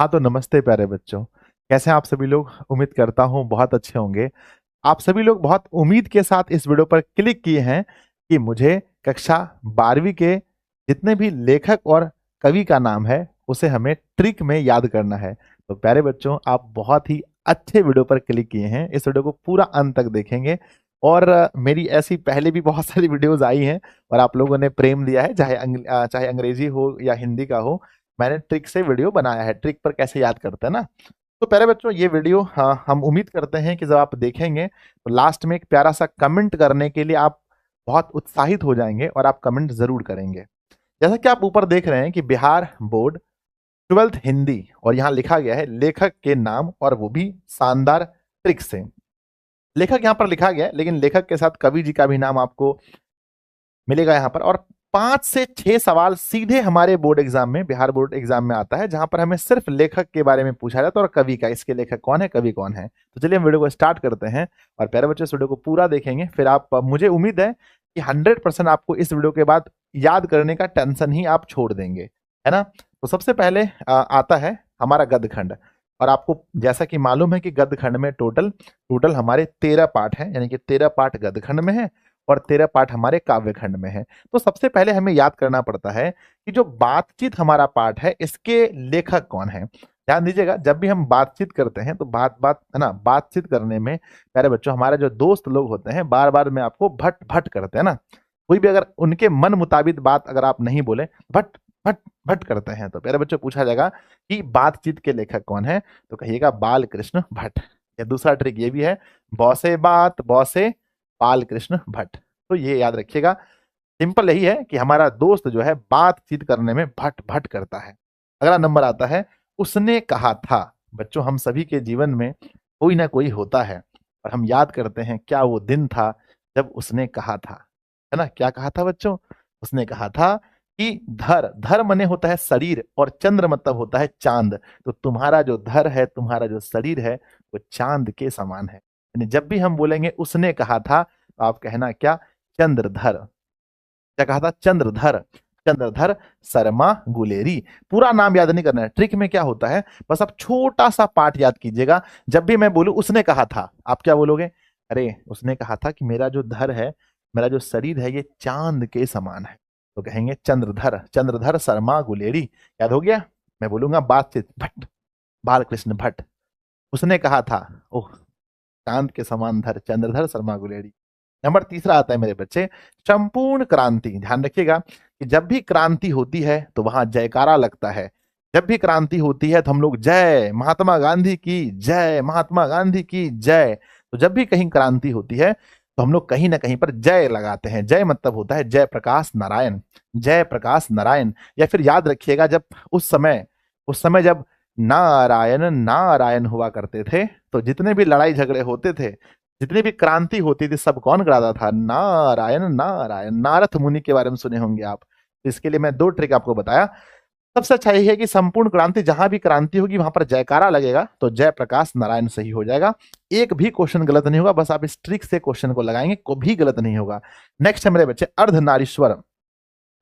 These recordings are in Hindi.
हाँ तो नमस्ते प्यारे बच्चों। कैसे हैं आप सभी लोग? उम्मीद करता हूँ बहुत अच्छे होंगे। आप सभी लोग बहुत उम्मीद के साथ इस वीडियो पर क्लिक किए हैं कि मुझे कक्षा 12वीं के जितने भी लेखक और कवि का नाम है उसे हमें ट्रिक में याद करना है। तो प्यारे बच्चों, आप बहुत ही अच्छे वीडियो पर क्लिक किए हैं। इस वीडियो को पूरा अंत तक देखेंगे और मेरी ऐसी पहले भी बहुत सारी वीडियोज आई हैं और आप लोगों ने प्रेम दिया है, चाहे अंग्रेजी हो या हिंदी का हो। मैंने ट्रिक से वीडियो बनाया है, ट्रिक पर कैसे याद करते हैं ना। तो प्यारे बच्चों, ये वीडियो हम उम्मीद करते हैं कि जब आप देखेंगे तो लास्ट में एक प्यारा सा कमेंट करने के लिए आप बहुत उत्साहित हो जाएंगे और आप कमेंट जरूर करेंगे। जैसा कि आप ऊपर देख रहे हैं कि बिहार बोर्ड 12th हिंदी, और यहाँ लिखा गया है लेखक के नाम, और वो भी शानदार ट्रिक से। लेखक यहाँ पर लिखा गया है, लेकिन लेखक के साथ कवि जी का भी नाम आपको मिलेगा यहाँ पर। और 5 से 6 सवाल सीधे हमारे बोर्ड एग्जाम में, बिहार बोर्ड एग्जाम में आता है, जहां पर हमें सिर्फ लेखक के बारे में पूछा जाता है और कवि का, इसके लेखक कौन है, कवि कौन है। तो चलिए हम वीडियो को स्टार्ट करते हैं और प्यारे बच्चे इस वीडियो को पूरा देखेंगे, फिर आप, मुझे उम्मीद है कि 100% आपको इस वीडियो के बाद याद करने का टेंशन ही आप छोड़ देंगे, है ना। तो सबसे पहले आता है हमारा गद्य खंड। और आपको जैसा कि मालूम है कि गद्य खंड में टोटल टोटल हमारे 13 पाठ हैं, यानी कि 13 पाठ गद्य खंड में है और 13 पाठ हमारे काव्य खंड में है। तो सबसे पहले हमें याद करना पड़ता है कि जो बातचीत हमारा पाठ है इसके लेखक कौन है। ध्यान दीजिएगा, जब भी हम बातचीत करते हैं तो बात बात है ना, बातचीत करने में प्यारे बच्चों हमारे जो दोस्त लोग होते हैं बार बार में आपको भट भट करते हैं ना। कोई भी अगर उनके मन मुताबिक बात अगर आप नहीं बोले, भट भट भट करते हैं, तो प्यारे बच्चों पूछा जाएगा कि बातचीत के लेखक कौन है, तो कहिएगा बाल कृष्ण भट्ट। या दूसरा ट्रिक ये भी है, बौसे बात बौसे बाल कृष्ण भट्ट। तो ये याद रखिएगा, सिंपल यही है कि हमारा दोस्त जो है बातचीत करने में भट भट करता है। अगला नंबर आता है उसने कहा था। बच्चों, हम सभी के जीवन में कोई ना कोई होता है और हम याद करते हैं क्या वो दिन था जब उसने कहा था, है ना। क्या कहा था बच्चों? उसने कहा था कि धर, धर मने होता है शरीर और चंद्र मतलब होता है चांद। तो तुम्हारा जो धर है, तुम्हारा जो शरीर है, वो चांद के समान है। यानी जब भी हम बोलेंगे उसने कहा था तो आप कहना क्या? चंद्रधर। क्या कहा था? चंद्रधर। चंद्रधर शर्मा गुलेरी। पूरा नाम याद नहीं करना है। ट्रिक में क्या होता है, बस आप छोटा सा पार्ट याद कीजिएगा। जब भी मैं बोलूं उसने कहा था, आप क्या बोलोगे? अरे उसने कहा था कि मेरा जो धर है, मेरा जो शरीर है, ये चांद के समान है। तो कहेंगे चंद्रधर, चंद्रधर शर्मा गुलेरी। याद हो गया? मैं बोलूंगा बातचीत भट्ट, बालकृष्ण भट्ट। उसने कहा था, ओह, चांद के समान धर, चंद्रधर शर्मा गुलेरी। नंबर तीसरा आता है मेरे बच्चे, संपूर्ण क्रांति। ध्यान रखिएगा कि जब भी क्रांति होती है तो वहां जयकारा लगता है। जब भी क्रांति होती है तो हम लोग जय महात्मा गांधी की जय, महात्मा गांधी की जय। तो जब भी कहीं क्रांति होती है तो हम लोग कहीं ना कहीं पर जय लगाते हैं। जय मतलब होता है जय प्रकाश नारायण, जय प्रकाश नारायण। या फिर याद रखिएगा, जब उस समय जब नारायण नारायण हुआ करते थे, तो जितने भी लड़ाई झगड़े होते थे, जितनी भी क्रांति होती थी, सब कौन कराता था? नारायण नारायण। नारद मुनि के बारे में सुने होंगे आप। तो इसके लिए मैं 2 ट्रिक आपको बताया। सबसे अच्छा यही है कि संपूर्ण क्रांति, जहां भी क्रांति होगी वहां पर जयकारा लगेगा, तो जय प्रकाश नारायण सही हो जाएगा। एक भी क्वेश्चन गलत नहीं होगा, बस आप इस ट्रिक से क्वेश्चन को लगाएंगे, को भी गलत नहीं होगा। नेक्स्ट है मेरे बच्चे अर्धनारीश्वर।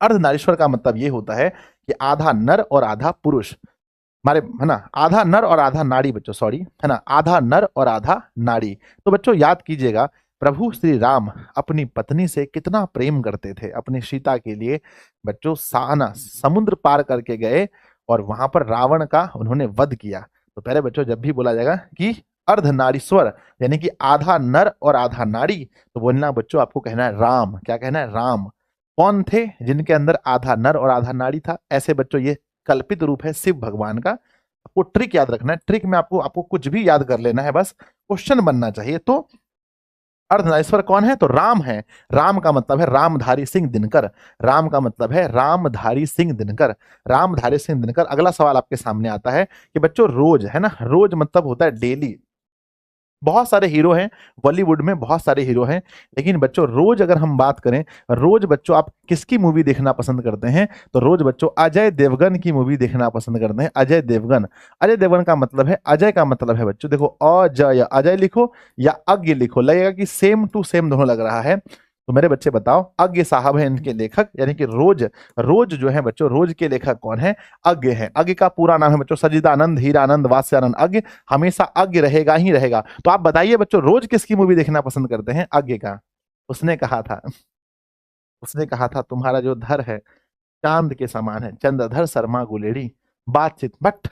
अर्धनारीश्वर का मतलब ये होता है कि आधा नर और आधा पुरुष, हमारे, है ना, आधा नर और आधा नाड़ी बच्चों, सॉरी, है ना, आधा नर और आधा नाड़ी। तो बच्चों याद कीजिएगा, प्रभु श्री राम अपनी पत्नी से कितना प्रेम करते थे, अपनी सीता के लिए बच्चों साना समुद्र पार करके गए और वहां पर रावण का उन्होंने वध किया। तो पहले बच्चों जब भी बोला जाएगा कि अर्धनारीश्वर, यानी कि आधा नर और आधा नाड़ी, तो बोलना बच्चों आपको कहना है राम। क्या कहना है? राम। कौन थे जिनके अंदर आधा नर और आधा नाड़ी था? ऐसे बच्चों ये कल्पित रूप है शिव भगवान का। आपको ट्रिक याद रखना है, ट्रिक में आपको आपको कुछ भी याद कर लेना है, बस क्वेश्चन बनना चाहिए। तो अर्धनारीश्वर कौन है? तो राम है। राम का मतलब है रामधारी सिंह दिनकर। राम का मतलब है रामधारी सिंह दिनकर, रामधारी सिंह दिनकर। अगला सवाल आपके सामने आता है कि बच्चों रोज, है ना, रोज मतलब होता है डेली। बहुत सारे हीरो हैं बॉलीवुड में, बहुत सारे हीरो हैं, लेकिन बच्चों रोज अगर हम बात करें, रोज बच्चों आप किसकी मूवी देखना पसंद करते हैं? तो रोज बच्चों अजय देवगन की मूवी देखना पसंद करते हैं। अजय देवगन। अजय देवगन का मतलब है, अजय का मतलब है बच्चों, देखो अजय, अजय लिखो या अज्ञ लिखो, लगेगा कि सेम टू सेम दोनों लग रहा है। तो मेरे बच्चे बताओ, अज्ञ साहब है इनके लेखक, यानी कि रोज, रोज जो है बच्चों, रोज के लेखक कौन है? अज्ञ है। अज्ञ का पूरा नाम है बच्चों सजिदानंद हीरानंद वात्स्यानंद। अज्ञ हमेशा अज्ञ रहेगा ही रहेगा। तो आप बताइए बच्चों, रोज किसकी मूवी देखना पसंद करते हैं? अज्ञ का। उसने कहा था, उसने कहा था तुम्हारा जो धर है चांद के समान है, चंद्रधर शर्मा गुलेरी। बातचीत भट्ट,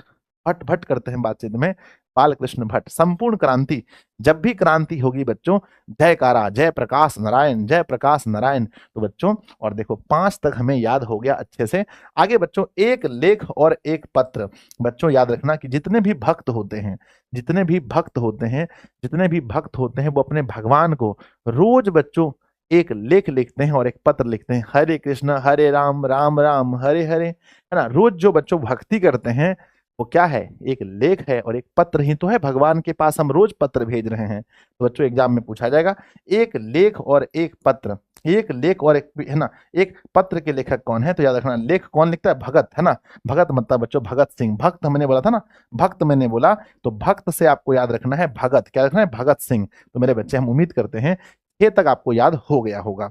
भट्ट भट्ट करते हैं बातचीत में, बालकृष्ण भट्ट। संपूर्ण क्रांति, जब भी क्रांति होगी बच्चों, जयकारा जय प्रकाश नारायण, जय प्रकाश नारायण। तो बच्चों, और देखो 5 तक हमें याद हो गया अच्छे से। आगे बच्चों, एक लेख और एक पत्र। बच्चों याद रखना कि जितने भी भक्त होते हैं, जितने भी भक्त होते हैं, जितने भी भक्त होते हैं, वो अपने भगवान को रोज बच्चों एक लेख लिखते हैं और एक पत्र लिखते हैं। हरे कृष्ण हरे राम राम राम हरे हरे, है ना। रोज जो बच्चों भक्ति करते हैं वो क्या है? एक लेख है और एक पत्र ही तो है। भगवान के पास हम रोज पत्र भेज रहे हैं। तो बच्चों एग्जाम में पूछा जाएगा, एक लेख और एक पत्र, एक लेख और एक, है ना, एक पत्र के लेखक कौन है? तो याद रखना, लेख कौन लिखता है? भगत, है ना। भगत मतलब बच्चों भगत सिंह। भक्त मैंने बोला था ना, भक्त मैंने बोला, तो भक्त से आपको याद रखना है भगत। क्या रखना है? भगत सिंह। तो मेरे बच्चे, हम उम्मीद करते हैं ये तक आपको याद हो गया होगा,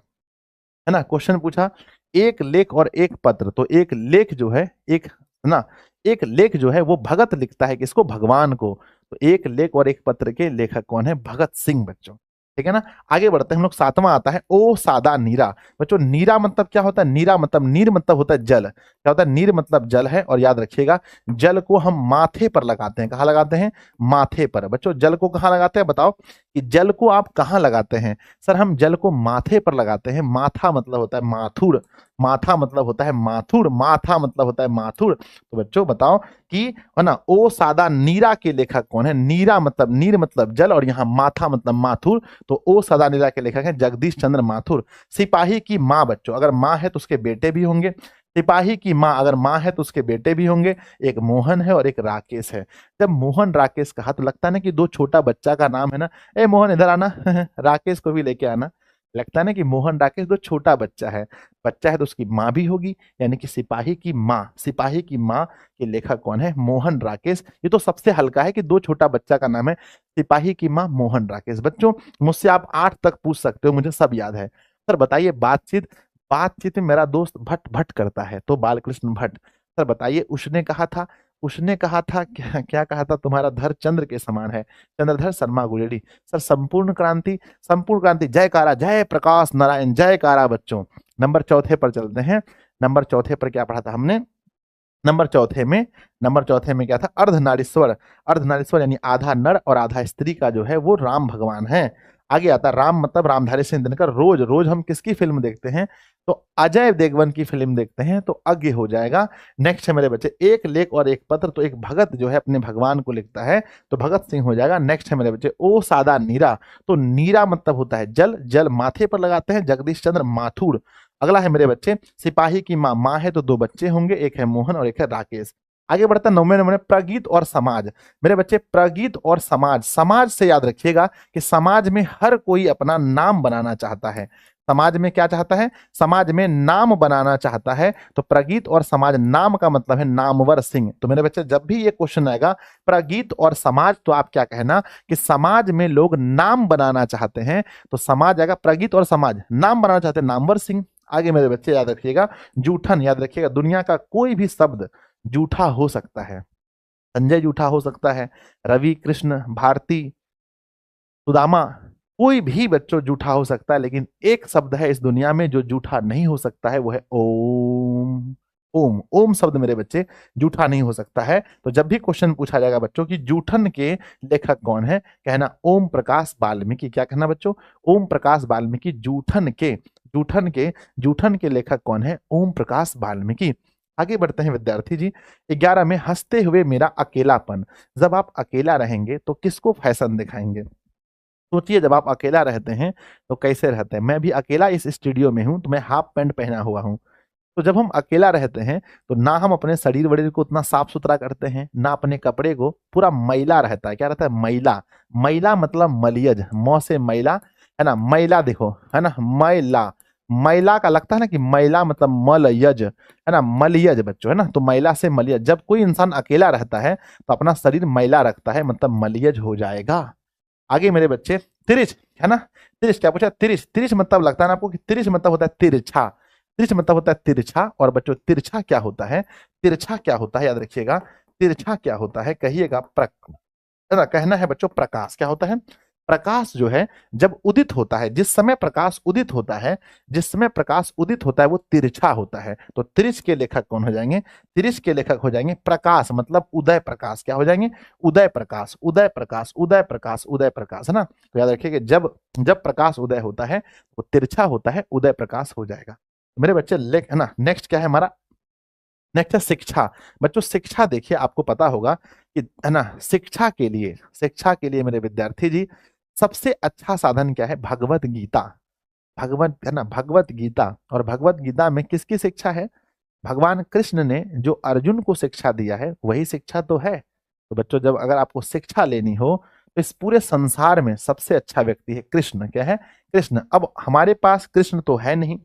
है ना। क्वेश्चन पूछा एक लेख और एक पत्र, तो एक लेख जो है, एक, है ना, एक लेख जो है वो भगत लिखता है किसको? भगवान को। तो एक लेख और एक पत्र के लेखक कौन है? भगत सिंह बच्चों। ठीक है ना। आगे बढ़ते हैं हम लोग, 7वां आता है ओ सादा नीरा। बच्चों नीरा मतलब क्या होता है? नीरा मतलब, नीर मतलब होता है जल। क्या होता है? नीर मतलब जल है। और याद रखिएगा, जल को हम माथे पर लगाते हैं। कहाँ लगाते हैं? माथे पर। बच्चों जल को कहाँ लगाते हैं? बताओ कि जल को आप कहाँ लगाते हैं? सर हम जल को माथे पर लगाते हैं। माथा मतलब होता है माथुर, माथा मतलब होता है माथुर, माथा मतलब होता है माथुर। तो बच्चों बताओ कि, है ना, ओ सादा नीरा के लेखक कौन है? नीरा मतलब, नीर मतलब जल, और यहाँ माथा मतलब माथुर। तो ओ सादा नीरा के लेखक हैं जगदीश चंद्र माथुर। सिपाही की माँ, बच्चों अगर माँ है तो उसके बेटे भी होंगे। सिपाही की माँ अगर माँ है तो उसके बेटे भी होंगे। एक मोहन है और एक राकेश है। जब मोहन राकेश कहा तो लगता है ना कि दो छोटा बच्चा का नाम है ना, ए मोहन इधर आना राकेश को भी लेके आना। लगता है ना कि मोहन राकेश दो छोटा बच्चा है। बच्चा है तो उसकी माँ भी होगी, यानी कि सिपाही की माँ। सिपाही की माँ के लेखक कौन है? मोहन राकेश। ये तो सबसे हल्का है कि दो छोटा बच्चा का नाम है सिपाही की माँ मोहन राकेश। बच्चों मुझसे आप 8 तक पूछ सकते हो, मुझे सब याद है। सर बताइए, बातचीत, बातचीत में मेरा दोस्त भट्ट भट्ट करता है, तो बालकृष्ण भट्ट। सर बताइए, उसने कहा था, उसने कहा था क्या, क्या कहा था? तुम्हारा धर चंद्र के समान है, चंद्रधर शर्मा गुलेरी। सर संपूर्ण क्रांति, संपूर्ण क्रांति जयकारा जय प्रकाश नारायण जयकारा। बच्चों नंबर चौथे पर चलते हैं। नंबर चौथे पर क्या पढ़ा था हमने? नंबर चौथे में, नंबर चौथे में क्या था? अर्धनारीश्वर। अर्धनारीश्वर यानी आधा नर और आधा स्त्री का जो है वो राम भगवान है। आगे आता राम मतलब रामधारी सिंह दिनकर। रोज, रोज हम किसकी फिल्म देखते हैं? तो अजय देवगन की फिल्म देखते हैं, तो अज्ञ हो जाएगा। नेक्स्ट है मेरे बच्चे, एक लेख और एक पत्र, तो एक भगत जो है अपने भगवान को लिखता है, तो भगत सिंह हो जाएगा। नेक्स्ट है मेरे बच्चे ओ सादा नीरा। तो नीरा मतलब होता है जल, जल माथे पर लगाते हैं, जगदीश चंद्र माथुर। अगला है मेरे बच्चे, सिपाही की माँ, माँ है तो 2 बच्चे होंगे, एक है मोहन और एक है राकेश। आगे बढ़ता है 9वें नंबर में, प्रगीत और समाज। मेरे बच्चे प्रगीत और समाज, समाज से याद रखिएगा कि समाज में हर कोई अपना नाम बनाना चाहता है। समाज में क्या चाहता है? समाज में नाम बनाना चाहता है। तो प्रगीत और समाज, नाम का मतलब है नामवर सिंह। तो मेरे बच्चे जब भी ये क्वेश्चन आएगा प्रगीत और समाज, तो आप क्या कहना कि समाज में लोग नाम बनाना चाहते हैं, तो समाज आएगा प्रगीत और समाज। नाम बनाना चाहते हैं नामवर सिंह। आगे मेरे बच्चे याद रखिएगा, जूठन, याद रखिएगा दुनिया का कोई भी शब्द जूठा हो सकता है। संजय जूठा हो सकता है, रवि, कृष्ण, भारती, सुदामा, कोई भी बच्चों जूठा हो सकता है, लेकिन एक शब्द है इस दुनिया में जो जूठा नहीं हो सकता है, वो है ओम। ओम, ओम शब्द मेरे बच्चे जूठा नहीं हो सकता है। तो जब भी क्वेश्चन पूछा जाएगा बच्चों कि जूठन के लेखक कौन है, कहना ओम प्रकाश वाल्मीकि। क्या कहना बच्चों? ओम प्रकाश वाल्मीकि। जूठन के, जूठन के, जूठन के लेखक कौन है? ओम प्रकाश वाल्मीकि। आगे बढ़ते हैं विद्यार्थी जी। 11 में, हंसते हुए मेरा अकेलापन। जब आप अकेला रहेंगे तो किसको फैशन दिखाएंगे? सोचिए, जब आप अकेला रहते हैं तो कैसे रहते हैं? मैं भी अकेला इस स्टूडियो में हूं, तो मैं हाफ पैंट पहना हुआ हूं। तो जब हम अकेला रहते हैं तो ना हम अपने शरीर वरीर को उतना साफ सुथरा करते हैं, ना अपने कपड़े को, पूरा मैला रहता है। क्या रहता है? मैला। मैला मतलब मलियज, मौ से मैला, है ना। मैला देखो, है ना, मैला, मैला का लगता है ना कि मैला मतलब मलयज, है ना, मलयज बच्चों, है ना। तो मैला से मलयज, जब कोई इंसान अकेला रहता है तो अपना शरीर मैला रखता है, मतलब मलयज हो जाएगा। आगे मेरे बच्चे तिरिच, है ना। तिरिच क्या पूछा, तिरिच। तिरिच मतलब लगता है ना आपको कि तिरिच मतलब होता है तिरछा। तिरिच मतलब होता है तिरछा। और बच्चों तिरछा क्या होता है, तिरछा क्या होता है याद रखिएगा। तिरछा क्या होता है कहिएगा, है ना, कहना है बच्चों प्रकाश क्या होता है। प्रकाश जो है जब उदित होता है, जिस समय प्रकाश उदित होता है, जिस समय प्रकाश उदित होता है वो तिरछा होता है। तो तिरिच के लेखक कौन हो जाएंगे, तिरिच के लेखक हो जाएंगे प्रकाश, मतलब उदय प्रकाश। क्या हो जाएंगे, उदय प्रकाश, उदय प्रकाश, उदय प्रकाश, उदय प्रकाश, है ना। तो याद रखिए कि जब जब प्रकाश उदय होता है वो तिरछा होता है, उदय प्रकाश हो जाएगा। मेरे बच्चे लेख, है ना, नेक्स्ट क्या है हमारा, नेक्स्ट है शिक्षा। बच्चों शिक्षा देखिए आपको पता होगा कि, है ना, शिक्षा के लिए, शिक्षा के लिए मेरे विद्यार्थी जी सबसे अच्छा साधन क्या है, भगवत गीता। भगवत, है ना, भगवत गीता। और भगवत गीता में किसकी शिक्षा है, भगवान कृष्ण ने जो अर्जुन को शिक्षा दिया है वही शिक्षा तो है। तो बच्चों जब अगर आपको शिक्षा लेनी हो तो इस पूरे संसार में सबसे अच्छा व्यक्ति है कृष्ण। क्या है, कृष्ण। अब हमारे पास कृष्ण तो है नहीं।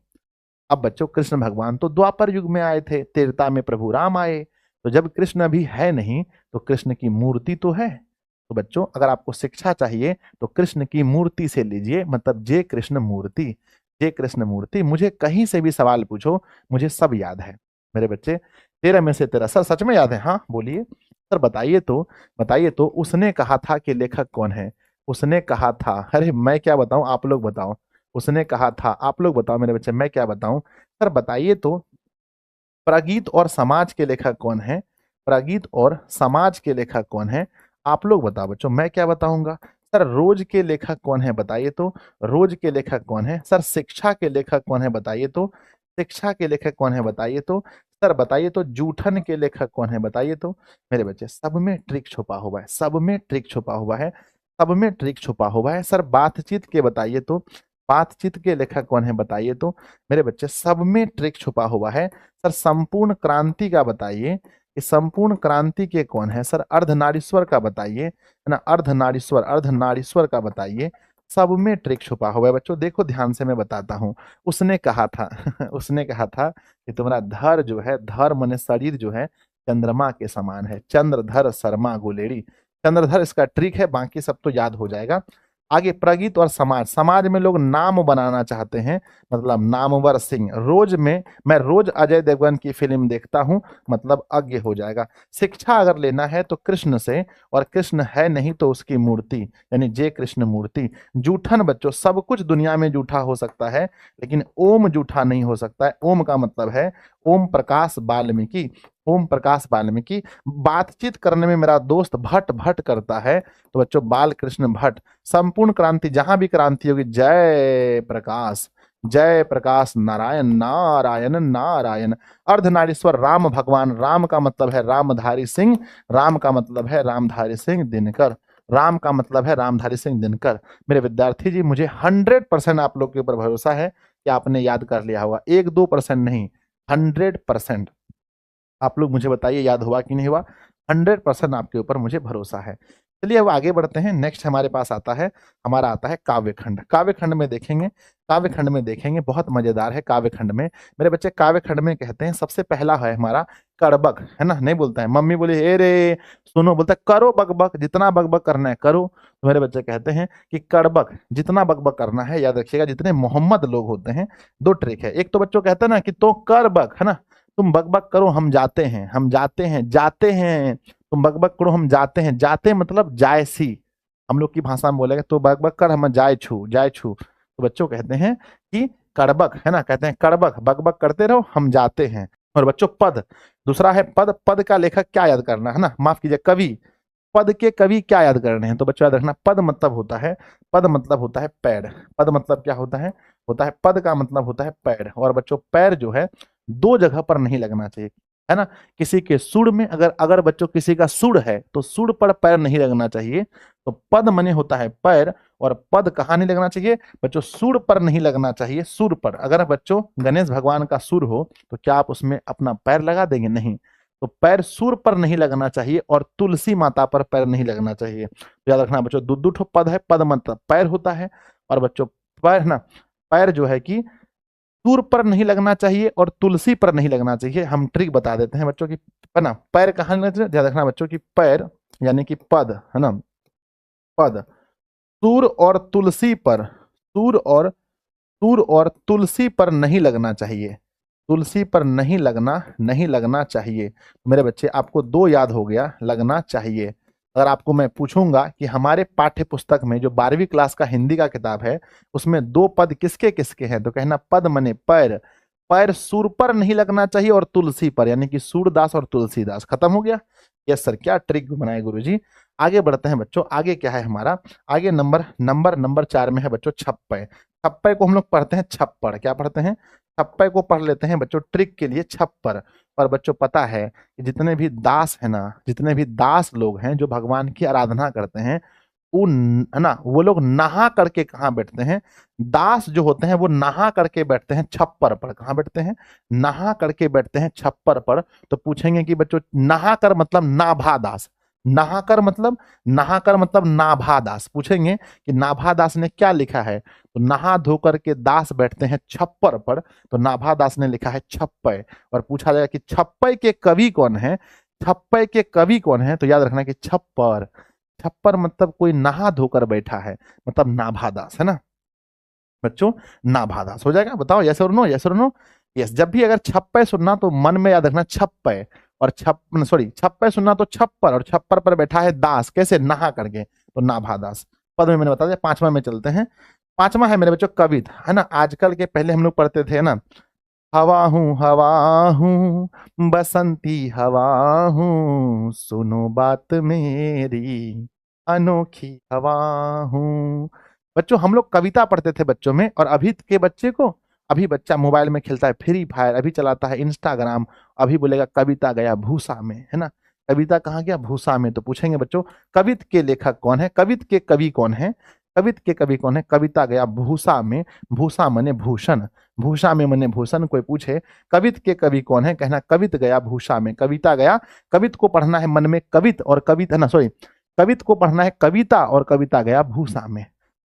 अब बच्चों कृष्ण भगवान तो द्वापर युग में आए थे, त्रेता में प्रभु राम आए। तो जब कृष्ण अभी है नहीं तो कृष्ण की मूर्ति तो है। तो बच्चों अगर आपको शिक्षा चाहिए तो कृष्ण की मूर्ति से लीजिए, मतलब जे कृष्ण मूर्ति। जे कृष्ण मूर्ति, मुझे कहीं से भी सवाल पूछो मुझे सब याद है मेरे बच्चे। 13 में से 13 सर सच में याद है, हाँ बोलिए सर, बताइए तो। बताइए तो उसने कहा था कि लेखक कौन है, उसने कहा था, अरे मैं क्या बताऊं आप लोग बताओ। उसने कहा था, आप लोग बताओ मेरे बच्चे, मैं क्या बताऊं। सर बताइए तो, प्रागीत और समाज के लेखक कौन है, प्रागीत और समाज के लेखक कौन है, आप लोग बताओ बच्चों, मैं क्या बताऊंगा। सर रोज के लेखक कौन है बताइए तो, रोज के लेखक कौन है। सर शिक्षा के लेखक कौन है बताइए तो, शिक्षा के लेखक कौन है बताइए तो। सर बताइए तो जूठन के लेखक कौन है बताइए तो। मेरे बच्चे सब में ट्रिक छुपा हुआ है, सब में ट्रिक छुपा हुआ है, सब में ट्रिक छुपा हुआ है। सर बातचीत के बताइए तो, बातचीत के लेखक कौन है बताइए तो। मेरे बच्चे सब में ट्रिक छुपा हुआ है। सर संपूर्ण क्रांति का बताइए कि संपूर्ण क्रांति के कौन है। सर अर्धनारीश्वर का बताइए, है ना, अर्धनारीश्वर, अर्धनारीश्वर का बताइए। सब में ट्रिक छुपा हुआ है बच्चों, देखो ध्यान से मैं बताता हूँ। उसने कहा था उसने कहा था कि तुम्हारा धर जो है, धर माने शरीर जो है चंद्रमा के समान है, चंद्रधर शर्मा गुलेरी। चंद्रधर इसका ट्रिक है, बाकी सब तो याद हो जाएगा। आगे प्रगीत और समाज, समाज में लोग नाम बनाना चाहते हैं, मतलब नामवर सिंह। रोज में मैं रोज अजय देवगन की फिल्म देखता हूं, मतलब अज्ञ हो जाएगा। शिक्षा अगर लेना है तो कृष्ण से, और कृष्ण है नहीं तो उसकी मूर्ति, यानी जे कृष्ण मूर्ति। जूठन बच्चों, सब कुछ दुनिया में जूठा हो सकता है लेकिन ओम जूठा नहीं हो सकता है। ओम का मतलब है ओम प्रकाश वाल्मीकि। ओम प्रकाश वाल्मीकि। बातचीत करने में मेरा दोस्त भट्ट भट्ट करता है, तो बच्चों बाल कृष्ण भट्ट। संपूर्ण क्रांति, जहां भी क्रांति होगी जय प्रकाश, जय प्रकाश नारायण, नारायण नारायण। अर्धनारीश्वर राम भगवान, राम का मतलब है रामधारी सिंह, राम का मतलब है रामधारी सिंह दिनकर, राम का मतलब है रामधारी सिंह दिनकर। मेरे विद्यार्थी जी मुझे 100% आप लोग के ऊपर भरोसा है कि आपने याद कर लिया होगा, 1-2% नहीं, 100%। आप लोग मुझे बताइए याद हुआ कि नहीं हुआ। 100% आपके ऊपर मुझे भरोसा है। चलिए अब आगे बढ़ते हैं। नेक्स्ट हमारे पास आता है, हमारा आता है काव्यखंड। काव्यखंड में देखेंगे, काव्यखंड में देखेंगे, बहुत मजेदार है काव्यखंड में। मेरे बच्चे काव्यखंड में कहते हैं सबसे पहला है हमारा कड़बक, है ना, नहीं बोलता है मम्मी बोली हे रे सुनो, बोलता है करो बकबक, जितना बकबक करना है करो। तो मेरे बच्चे कहते हैं कि कड़बक, जितना बकबक करना है। याद रखिएगा जितने मोहम्मद लोग होते हैं, दो ट्रिक है। एक तो बच्चों कहते हैं ना कि तो कर बक, है ना, तुम बकबक करो हम जाते हैं, हम जाते हैं, जाते हैं, तुम बकबक करो हम जाते हैं। जाते मतलब जाए सी, हम लोग की भाषा में बोलेगा तो बकबक कर हम जाए छू, जाए छू। तो बच्चों कहते हैं कि कड़बक, है ना, कहते हैं कड़बक, बकबक करते रहो हम जाते हैं। और बच्चों पद, दूसरा है पद। पद का लेखक क्या याद करना है ना, माफ कीजिए कवि। पद के कवि क्या याद करने हैं, तो बच्चों याद रखना पद मतलब होता है, पद मतलब होता है पैर। पद मतलब क्या होता है, होता है पद का मतलब होता है पैर। और बच्चों पैर जो है दो जगह पर नहीं लगना चाहिए, है ना। किसी के सुर में, अगर अगर बच्चों किसी का सुर है तो सुर पर पैर नहीं लगना चाहिए। तो पद मने होता है पैर, और पद कहाँ नहीं लगना चाहिए बच्चों, सुर पर नहीं लगना चाहिए। सुर पर, अगर बच्चों गणेश भगवान का सुर हो तो क्या आप उसमें अपना पैर लगा देंगे, नहीं। तो पैर सुर पर नहीं लगना चाहिए, और तुलसी माता पर पैर नहीं लगना चाहिए। तो याद रखना बच्चों दो दो पद है, पद मतलब पैर होता है, और बच्चों पैर ना, पैर जो है कि सूर पर नहीं लगना चाहिए और तुलसी पर नहीं लगना चाहिए। हम ट्रिक बता देते हैं बच्चों की, है ना। पैर कहाँ लगना चाहिए, ध्यान रखना बच्चों की पैर यानी कि पद, है ना, पद। सूर और तुलसी पर, सूर और तुलसी पर नहीं लगना चाहिए, तुलसी पर नहीं लगना चाहिए। तो मेरे बच्चे आपको दो याद हो गया, लगना चाहिए। अगर आपको मैं पूछूंगा कि हमारे पाठ्य पुस्तक में जो 12वीं क्लास का हिंदी का किताब है उसमें दो पद किसके किसके हैं, तो कहना पद मने पैर, पैर सूर पर नहीं लगना चाहिए और तुलसी पर, यानी कि सूरदास और तुलसीदास। खत्म हो गया। यस सर, क्या ट्रिक बनाए गुरुजी। आगे बढ़ते हैं बच्चों, आगे क्या है हमारा, आगे नंबर 4 में है बच्चों छप्पय। छप्पय को हम लोग पढ़ते हैं छप्पर, क्या पढ़ते हैं, छप्पय को पढ़ लेते हैं बच्चों ट्रिक के लिए छप्पर। और बच्चों पता है कि जितने भी दास है ना, जितने भी दास लोग हैं जो भगवान की आराधना करते हैं, है ना, वो लोग नहा करके कहाँ बैठते हैं, दास जो होते हैं वो नहा करके बैठते हैं छप्पर पर। कहाँ बैठते हैं, नहा करके बैठते हैं छप्पर पर। तो पूछेंगे कि बच्चों नहा कर मतलब नाभा दास, नहाकर मतलब नाभा दास। पूछेंगे कि नाभा दास ने क्या लिखा है, तो नहा धोकर के दास बैठते हैं छप्पर पर, तो नाभा दास ने लिखा है छप्पय। और पूछा जाएगा कि छप्पय के कवि कौन है, छप्पय के कवि कौन है, तो याद रखना कि छप्पर, छप्पर मतलब कोई नहा धोकर बैठा है, मतलब नाभा दास, है ना बच्चों, नाभादास हो जाएगा। बताओ यस और नो, यस और नो। यस, जब भी अगर छप्पय सुनना तो मन में याद रखना छप्पय, और छप्पय सुनना तो छप्पर, और छप्पर पर बैठा है दास, कैसे, नहा करके, तो नाभादास। पद में मैंने बता दिया। पांचवा में चलते हैं। पांचवा है मेरे बच्चों कवित, है ना। आजकल के पहले हम लोग पढ़ते थे ना, हवा हूँ बसंती हवा हूँ, सुनो बात मेरी अनोखी हवा हूँ। बच्चों हम लोग कविता पढ़ते थे बच्चों में, और अभी के बच्चे को, अभी बच्चा मोबाइल में खेलता है फ्री फायर, अभी चलाता है इंस्टाग्राम, अभी बोलेगा कविता गया भूसा में, है ना। कविता कहाँ गया, भूसा में। तो पूछेंगे बच्चों कवित के लेखक कौन है, कवित के कवि कौन है, कवित के कवि कौन है, कविता गया भूसा में, भूसा मने भूषण, भूषा में मने भूषण। कोई पूछे कवित के कवि कौन है, कहना कवित गया भूषा में, कविता गया। कवित को पढ़ना है मन में कवित, और कविता ना सॉरी, कवित को पढ़ना है कविता, और कविता गया भूसा में।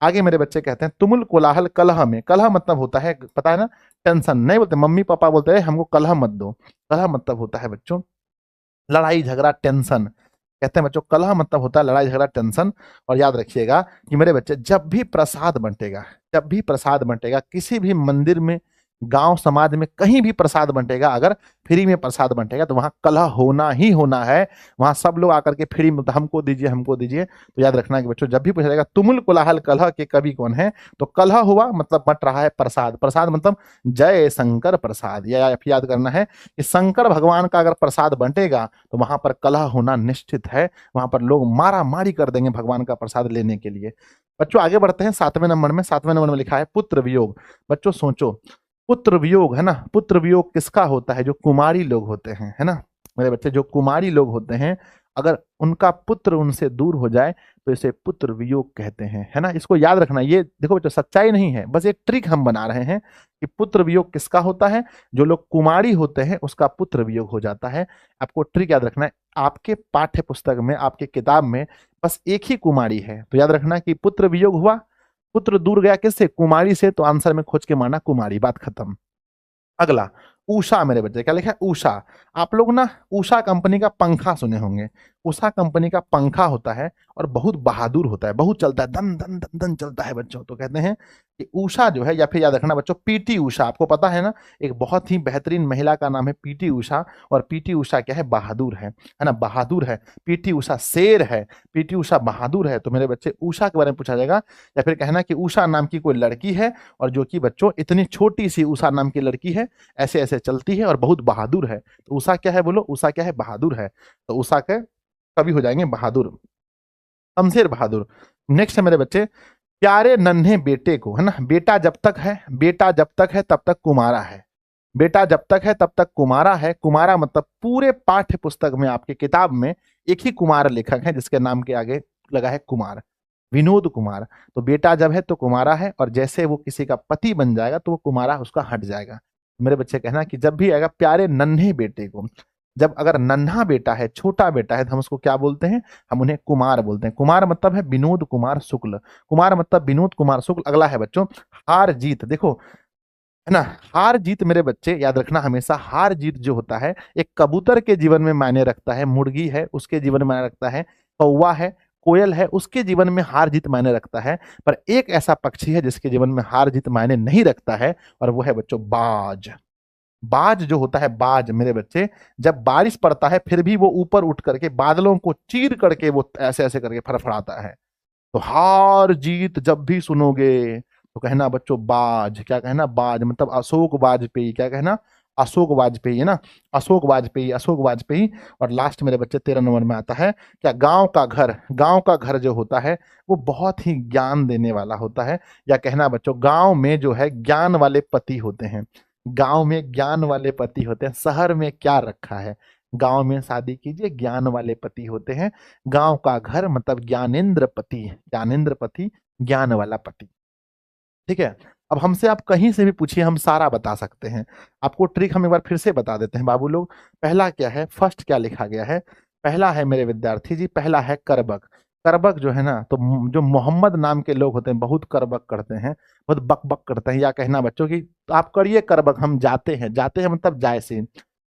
आगे मेरे बच्चे कहते हैं तुमुल कोलाहल कलह में। कलह मतलब होता है, पता है ना, टेंशन। नहीं बोलते, मम्मी पापा बोलते हैं हमको कलह मत दो। कलह मतलब होता है बच्चों लड़ाई झगड़ा टेंशन। कहते हैं बच्चों कलह मतलब होता है लड़ाई झगड़ा टेंशन। और याद रखिएगा कि मेरे बच्चे जब भी प्रसाद बंटेगा, जब भी प्रसाद बंटेगा किसी भी मंदिर में, गांव समाज में, कहीं भी प्रसाद बंटेगा, अगर फ्री में प्रसाद बंटेगा तो वहां कलह होना ही होना है। वहां सब लोग आकर के फ्री में हमको दीजिए हमको दीजिए। तो याद रखना कि बच्चों जब भी पूछा जाएगा तुमुल कोलाहल कलह के कवि कौन है, तो कलह हुआ मतलब बंट रहा है प्रसाद, प्रसाद मतलब जय शंकर प्रसाद। या फिर याद करना है कि शंकर भगवान का अगर प्रसाद बंटेगा तो वहां पर कलह होना निश्चित है, वहां पर लोग मारा मारी कर देंगे भगवान का प्रसाद लेने के लिए। बच्चों आगे बढ़ते हैं। 7वें नंबर में, 7वें नंबर में लिखा है पुत्र वियोग। बच्चों सोचो पुत्र वियोग, है ना, पुत्र वियोग किसका होता है, जो कुमारी लोग होते हैं, है ना मेरे बच्चे, जो कुमारी लोग होते हैं, अगर उनका पुत्र उनसे दूर हो जाए तो इसे पुत्र वियोग कहते हैं, है ना। इसको याद रखना। ये देखो बच्चों सच्चाई नहीं है, बस एक ट्रिक हम बना रहे हैं कि पुत्र वियोग किसका होता है, जो लोग कुमारी होते हैं उसका पुत्र वियोग हो जाता है। आपको ट्रिक याद रखना है। आपके पाठ्य पुस्तक में, आपके किताब में बस एक ही कुमारी है, तो याद रखना कि पुत्र वियोग हुआ, पुत्र दूर गया किससे, कुमारी से, तो आंसर में खोज के मारना कुमारी, बात खत्म। अगला उषा मेरे बच्चे, क्या लिखा है उषा। आप लोग ना उषा कंपनी का पंखा सुने होंगे। उषा कंपनी का पंखा होता है और बहुत बहादुर होता है, बहुत चलता है, दन दन दन दन चलता है बच्चों। तो कहते हैं कि उषा जो है, या फिर याद रखना बच्चों पीटी उषा, आपको पता है ना, एक बहुत ही बेहतरीन महिला का नाम है पीटी उषा। और पीटी उषा क्या है, बहादुर है ना, बहादुर है। पीटी उषा शेर है, पीटी उषा बहादुर है। तो मेरे बच्चे उषा के बारे में पूछा जाएगा, या फिर कहना कि उषा नाम की कोई लड़की है, और जो कि बच्चों इतनी छोटी सी उषा नाम की लड़की है, ऐसे ऐसे चलती है और बहुत बहादुर है। तो उषा क्या है, बोलो उषा क्या है, बहादुर है। तो उषा के कवि हो जाएंगे बहादुर, शमशेर बहादुर। नेक्स्ट है मेरे बच्चे प्यारे नन्हे बेटे को, है ना, बेटा जब तक है, बेटा जब तक है तब तक कुमारा है, बेटा जब तक है तब तक कुमारा है। कुमारा मतलब पूरे पाठ्य पुस्तक में, आपके किताब में एक ही कुमार लेखक है जिसके नाम के आगे लगा है कुमार, विनोद कुमार। तो बेटा जब है तो कुमारा है, और जैसे वो किसी का पति बन जाएगा तो वो कुमारा उसका हट जाएगा। मेरे बच्चे कहना कि जब भी आएगा प्यारे नन्हे बेटे को, जब अगर नन्हा बेटा है, छोटा बेटा है, तो हम उसको क्या बोलते हैं, हम उन्हें कुमार बोलते हैं। कुमार मतलब है विनोद कुमार शुक्ल, कुमार मतलब विनोद कुमार शुक्ल। अगला है बच्चों हार जीत। देखो है ना, हार जीत मेरे बच्चे याद रखना हमेशा, हार जीत जो होता है एक कबूतर के जीवन में मायने रखता है, मुर्गी है उसके जीवन में मायने रखता है, कौवा है, कोयल है उसके जीवन में हार जीत मायने रखता है, पर एक ऐसा पक्षी है जिसके जीवन में हार जीत मायने नहीं रखता है, और वो है बच्चों बाज। बाज जो होता है, बाज मेरे बच्चे, जब बारिश पड़ता है फिर भी वो ऊपर उठ करके बादलों को चीर करके वो ऐसे ऐसे करके फड़फड़ाता है। तो हार जीत जब भी सुनोगे तो कहना बच्चों बाज। क्या कहना? बाज मतलब अशोक वाजपेयी। क्या कहना? अशोक वाजपेयी, है ना, अशोक वाजपेयी, अशोक वाजपेयी। और लास्ट मेरे बच्चे 13 नंबर में आता है क्या? गांव का घर। गांव का घर जो होता है वो बहुत ही ज्ञान देने वाला होता है। या कहना बच्चों गांव में जो है ज्ञान वाले पति होते हैं। गांव में ज्ञान वाले पति होते हैं। शहर में क्या रखा है? गांव में शादी कीजिए, ज्ञान वाले पति होते हैं। गांव का घर मतलब ज्ञानेंद्र पति। ज्ञानेंद्र पति, ज्ञान वाला पति। ठीक है। अब हमसे आप कहीं से भी पूछिए, हम सारा बता सकते हैं। आपको ट्रिक हम एक बार फिर से बता देते हैं बाबू लोग। पहला क्या है? फर्स्ट क्या लिखा गया है? पहला है मेरे विद्यार्थी जी, पहला है करबक। करबक जो है ना, तो जो मोहम्मद नाम के लोग होते हैं बहुत करबक करते हैं, बहुत बक बक करते हैं। या कहना बच्चों की तो आप करिए करबक, हम जाते हैं। जाते हैं मतलब जायसे।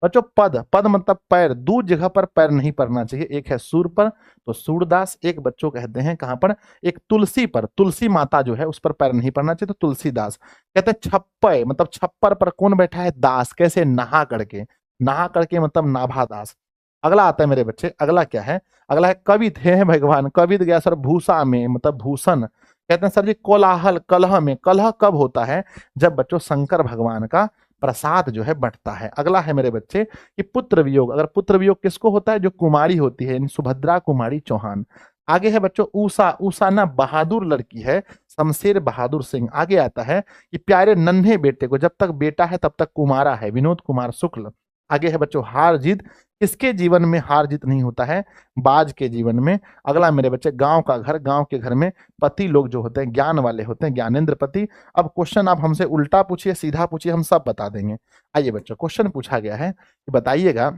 बच्चों पद, पद मतलब पैर। दो जगह पर पैर नहीं पड़ना चाहिए। एक है सूर पर तो सूरदास, एक बच्चों कहते हैं कहां पर? एक तुलसी पर। तुलसी माता जो है उस पर पैर नहीं पड़ना चाहिए तो तुलसीदास। कहते हैं छप्पय मतलब छप्पर पर कौन बैठा है? दास। कैसे? नहा करके। नहा करके मतलब नाभा दास। अगला आता है मेरे बच्चे, अगला क्या है? अगला है कवित। हे भगवान, कवित गया सर भूसा में मतलब भूषण। कहते हैं सर जी कोलाहल, कलह में। कलह कब होता है? जब बच्चों शंकर भगवान का प्रसाद जो है बंटता है। अगला है मेरे बच्चे कि पुत्र वियोग। अगर पुत्र वियोग किसको होता है? जो कुमारी होती है, यानी सुभद्रा कुमारी चौहान। आगे है बच्चों उषा। उषा ना बहादुर लड़की है, शमशेर बहादुर सिंह। आगे आता है कि प्यारे नन्हे बेटे को, जब तक बेटा है तब तक कुमारा है, विनोद कुमार शुक्ल। आगे है बच्चों हार जीत। किसके जीवन में हार जीत नहीं होता है? बाज के जीवन में। अगला मेरे बच्चे गांव का घर। गांव के घर में पति लोग जो होते हैं ज्ञान वाले होते हैं, ज्ञानेंद्र पति। अब क्वेश्चन आप हमसे उल्टा पूछिए, सीधा पूछिए, हम सब बता देंगे। आइए बच्चों, क्वेश्चन पूछा गया है कि बताइएगा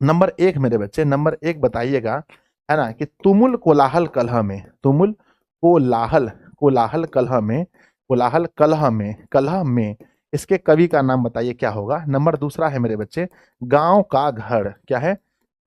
नंबर 1 मेरे बच्चे, नंबर 1 बताइएगा, है ना, कि तुमुल कोलाहल कलह में। तुमुल कोलाहल, कोलाहल कलह में, कोलाहल कलह में, कलह में इसके कवि का नाम बताइए क्या होगा? नंबर दूसरा है मेरे बच्चे गांव का घर। क्या है?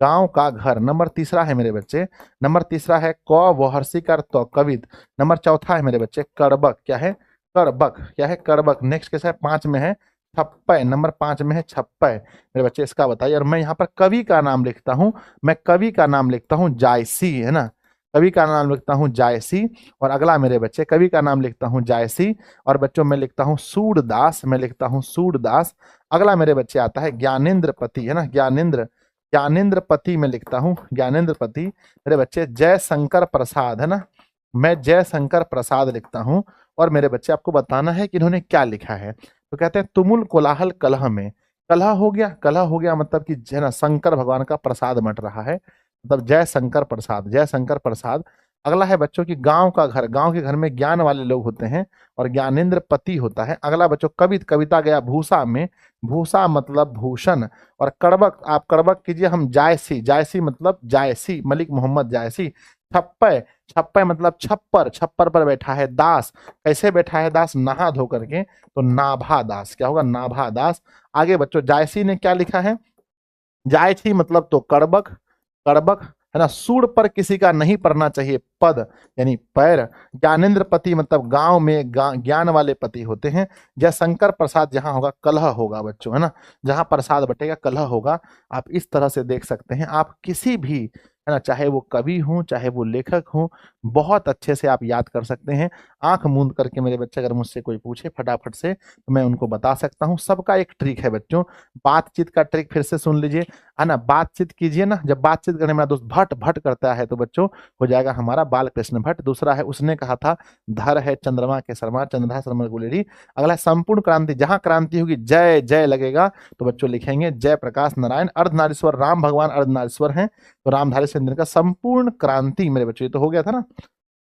गांव का घर। नंबर तीसरा है मेरे बच्चे, नंबर तीसरा है क वहर्षिकर तो कवित। नंबर चौथा है मेरे बच्चे करबक। क्या है? करबक। क्या है? करबक। नेक्स्ट कैसा है? 5 में है छप्पय। नंबर 5 में है छप्पय। मेरे बच्चे इसका बताइए। और मैं यहाँ पर कवि का नाम लिखता हूँ, मैं कवि का नाम लिखता हूँ जायसी, है ना, कवि का नाम लिखता हूँ जायसी। और अगला मेरे बच्चे कवि का नाम लिखता हूँ जायसी। और बच्चों मैं लिखता हूँ सूरदास, मैं लिखता हूँ सूरदास। अगला मेरे बच्चे आता है ज्ञानेंद्र पति, है ना, ज्ञानेंद्र, ज्ञानेंद्र पति मैं लिखता हूँ, ज्ञानेंद्र पति। मेरे बच्चे जय शंकर प्रसाद, है ना, मैं जय शंकर प्रसाद लिखता हूँ। और मेरे बच्चे आपको बताना है कि इन्होंने क्या लिखा है। तो कहते हैं तुमुल कोलाहल कलह में। कलह हो गया, कलह हो गया मतलब कि है ना शंकर भगवान का प्रसाद बंट रहा है, मतलब जय शंकर प्रसाद, जय शंकर प्रसाद। अगला है बच्चों की गांव का घर। गांव के घर में ज्ञान वाले लोग होते हैं और ज्ञानेंद्र पति होता है। अगला बच्चों कवित, कविता गया भूसा में। भूसा मतलब भूषण। और कड़बक, आप कड़बक कीजिए, हम जायसी, जायसी मतलब जायसी, मलिक मोहम्मद जायसी। छप्पय, छप्पय मतलब छप्पर, छप्पर पर बैठा है दास। कैसे बैठा है दास? नहा धो करके, तो नाभा दास। क्या होगा? नाभा दास। आगे बच्चों जायसी ने क्या लिखा है? जायसी मतलब तो कड़बक, कड़बक, है ना, सूर पर किसी का नहीं पड़ना चाहिए, पद यानी पैर। ज्ञानेंद्र पति मतलब गांव में ज्ञान वाले पति होते हैं। जय शंकर प्रसाद जहां होगा कलह होगा बच्चों, है ना, जहां प्रसाद बटेगा कलह होगा। आप इस तरह से देख सकते हैं। आप किसी भी, है ना, चाहे वो कवि हो चाहे वो लेखक हो, बहुत अच्छे से आप याद कर सकते हैं। आंख मूंद करके मेरे बच्चे अगर मुझसे कोई पूछे फटाफट से तो मैं उनको बता सकता हूँ। सबका एक ट्रिक है बच्चों। बातचीत का ट्रिक फिर से सुन लीजिए, है ना, बातचीत कीजिए ना, जब बातचीत करने मेरा दोस्त भट भट करता है तो बच्चों हो जाएगा हमारा बालकृष्ण भट्ट। दूसरा है उसने कहा था धर है चंद्रमा के शर्मा, चंद्रा शर्मा गुलेरी। अगला है संपूर्ण क्रांति, जहां क्रांति होगी जय जय लगेगा तो बच्चों लिखेंगे जय प्रकाश नारायण। अर्धनारीश्वर, राम भगवान अर्धनारीश्वर हैं तो रामधारी सिंह का संपूर्ण क्रांति। मेरे बच्चों ये तो हो गया था ना।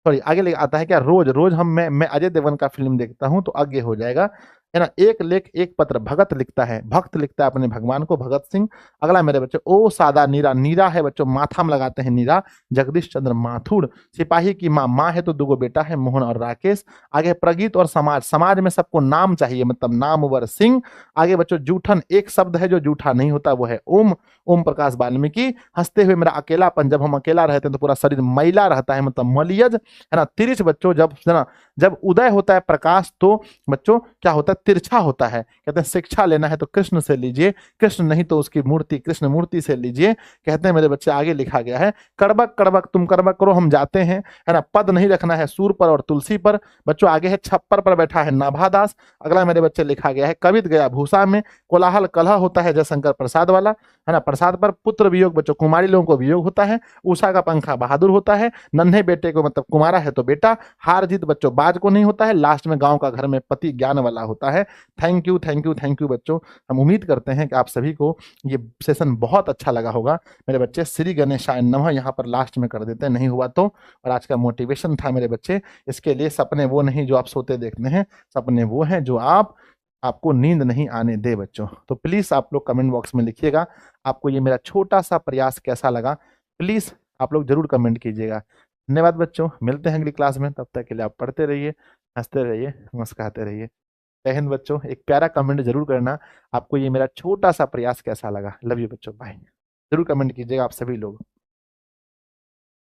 सॉरी, आगे आता है क्या? रोज, रोज हम मैं अजय देवगन का फिल्म देखता हूं तो आगे हो जाएगा है ना। एक लेख एक पत्र भगत लिखता है, भक्त लिखता है अपने भगवान को, भगत सिंह। अगला मेरे बच्चे, ओ सादा नीरा, नीरा है बच्चों माथा में लगाते हैं नीरा, जगदीश चंद्र माथुर। सिपाही की माँ, माँ है तो दुगो बेटा है मोहन और राकेश। आगे प्रगीत और समाज, समाज में सबको नाम चाहिए, मतलब नामवर सिंह। आगे बच्चों जूठन, एक शब्द है जो जूठा नहीं होता, वो है ओम, ओम प्रकाश वाल्मीकि। हंसते हुए मेरा अकेलापन, जब हम अकेला रहते हैं तो पूरा शरीर मैला रहता है, मतलब मलियज, है ना। तिरछ बच्चों, जब है ना, जब उदय होता है प्रकाश तो बच्चों क्या होता है, तिरछा होता है। कहते हैं शिक्षा लेना है तो कृष्ण से लीजिए, कृष्ण नहीं तो उसकी मूर्ति, कृष्ण मूर्ति से लीजिए। कहते हैं मेरे बच्चे, आगे लिखा गया है, कड़बक कड़बक तुम कड़बक करो हम जाते हैं, है ना। पद नहीं रखना है सूर पर और तुलसी पर। बच्चों आगे है, छप्पर पर बैठा है नाभादास। अगला मेरे बच्चे लिखा गया है, कवित गया भूसा में, कोलाहल कलह होता है जयशंकर प्रसाद वाला, है ना। प्रसाद पर पुत्र वियोग, बच्चों कुमारी लोगों को वियोग होता है। उषा का पंखा बहादुर होता है, नन्हे बेटे को, मतलब कुमारा है तो बेटा। हार जीत बच्चों बाज को नहीं होता है, लास्ट में गांव का घर में पति ज्ञान वाला होता है। Thank you thank you thank you बच्चों। हम उम्मीद करते हैं कि आप सभी को ये सेशन बहुत अच्छा लगा होगा। मेरे बच्चे, श्री गणेशाय नमः यहाँ पर लास्ट में कर देते हैं, नहीं हुआ तो। और आज का मोटिवेशन था मेरे बच्चे, इसके लिए सपने वो नहीं जो आप सोते देखते हैं, सपने वो हैं जो आपको नींद नहीं आने दे बच्चों। तो प्लीज आप लोग कमेंट बॉक्स में लिखिएगा आपको ये मेरा छोटा सा प्रयास कैसा लगा, प्लीज आप लोग जरूर कमेंट कीजिएगा। धन्यवाद बच्चों, मिलते हैं अगली क्लास में, तब तक के लिए आप पढ़ते रहिए, हंसते रहिए, मुस्कुराते रहिए। जय हिंद बच्चों। एक प्यारा कमेंट जरूर करना आपको ये मेरा छोटा सा प्रयास कैसा लगा। लव यू बच्चों, बाय। जरूर कमेंट कीजिएगा आप सभी लोग।